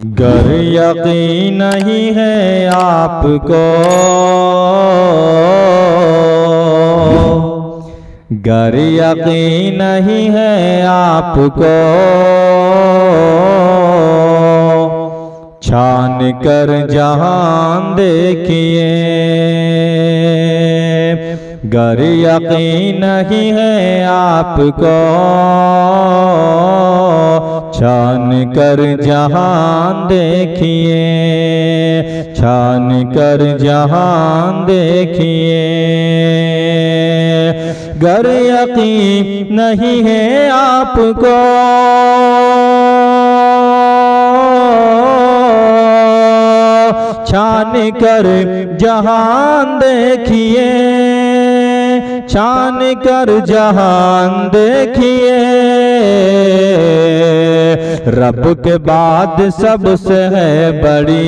गर यकीन नहीं है आपको, गर यकीन नहीं है आपको, छान कर जहान देखिए। गर यकीन नहीं है आपको, छान कर जहान देखिए, छान कर जहान देखिए। गर यकीन नहीं है आपको, छान कर जहान देखिए, छान कर जहान देखिए। रब के बाद सबसे है बड़ी,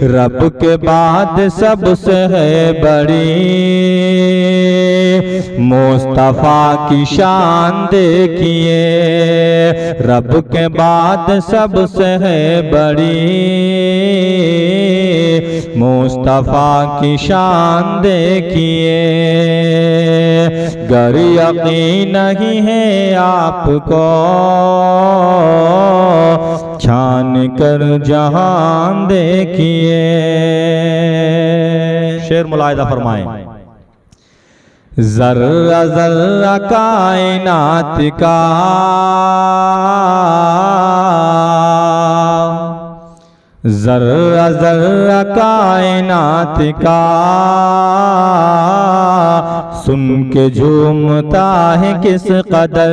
रब के बाद सबसे है बड़ी, मुस्तफा की शान देखिए। रब के बाद सबसे है बड़ी, मुस्तफा की शान देखिए। गर यकीन नहीं है आपको, छान कर जहान देखिए। शेर मुलाहिदा फरमाएं। जर्रा जर्रा कायनात का, जर्रा जर्रा कायनात का, सुन के झूमता है किस कदर,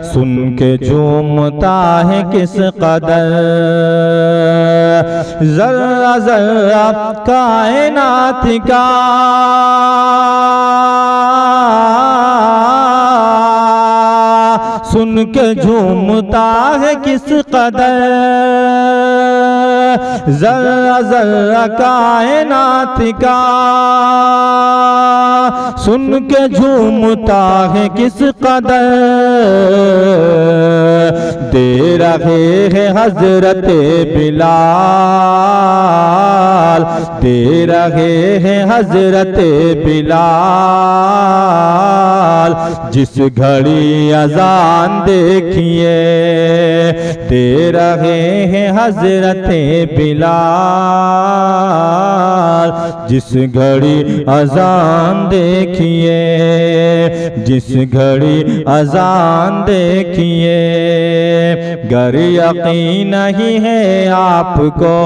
सुन के झूमता है किस कदर। जर्रा जर्रा कायनात का, सुन के झूमता है किस कदर। जर्रा जर्रा कायनात का, सुन के झूमता है किस कदर। दे रहे हैं हजरत बिलाल, दे रहे हैं हजरत बिलाल। जिस घड़ी अजान देखिए, दे रहे हैं हजरत बिलाल। जिस घड़ी अजान देखिए, जिस घड़ी अजान देखिए। गर यकीन नहीं है आपको,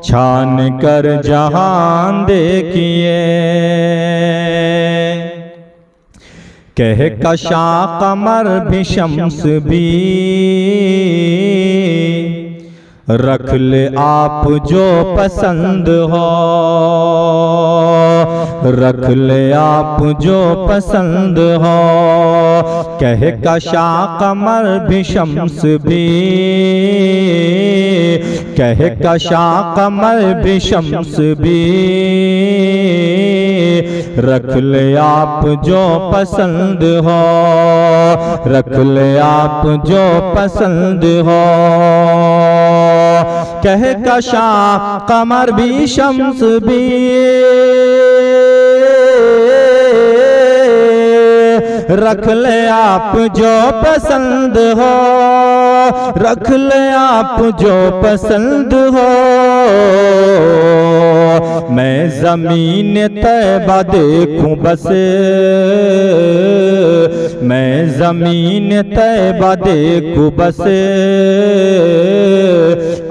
छान कर जहान देखिए। कह कशा कमर भी शम्स भी, रख ले आप जो पसंद हो, रख ले आप जो पसंद हो। कह कशा कमर भी शम्स भी, कह कशा कमर भी शम्स भी, रख ले आप जो पसंद हो, रख ले आप जो पसंद हो। कह कशा कमर भी शम्स भी, रख ले आप जो पसंद हो, रख ले आप जो पसंद हो। मैं ज़मीन तैबा देखूं बस, मैं ज़मीन तैबा देखूं बस।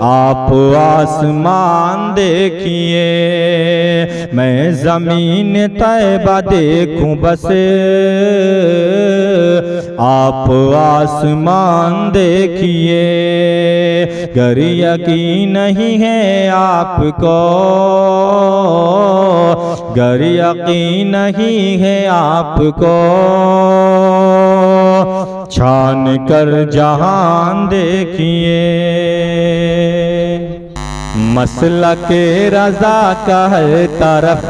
आप आसमान देखिए, मैं ज़मीन तैबा देखूं बस। आप आसमान देखिए। गर यकीन नहीं है आपको, गर यकीन नहीं है आपको, छान कर जहान देखिए। मसलक रज़ा का हर तरफ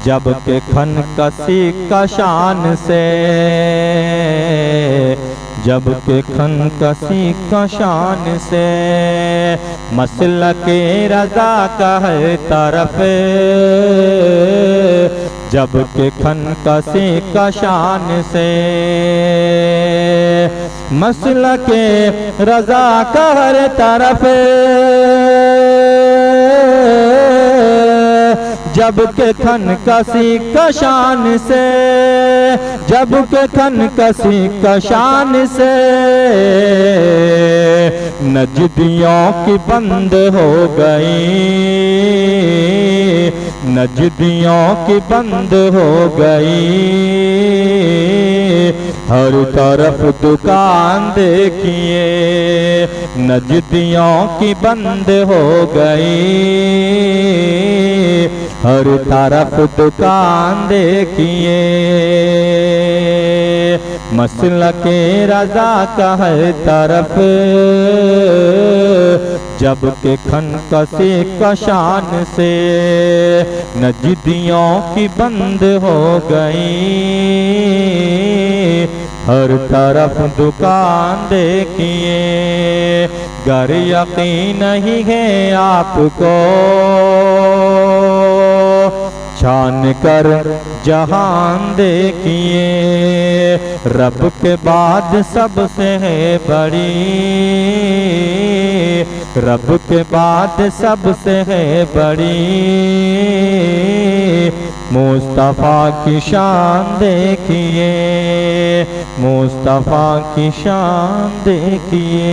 जब के खन कसी कशान से, जब के खन कसी कशान से, मसलके रज़ा का है तरफ, जब के खन कसी कशान से, मसलके रज़ा का हर तरफ, जब के खन कसी कशान से, जब के खन कसी कशान से, नजदियों की बंद हो गई, नजदियों की बंद हो गई, हर तरफ दुकान देखिए, नजदियों की बंद हो गई, हर तरफ दुकान देखिए, मसलके रज़ा का हर तरफ, जब के खन कसी कशान से, नजदियों की बंद हो गई, हर तरफ दुकान देखिए, गर यकीन नहीं है आपको, छान कर जहान देखिए, रब के बाद सबसे है बड़ी, रब के बाद सबसे है बड़ी, मुस्तफ़ा की शान देखिए, मुस्तफ़ा की शान देखिए।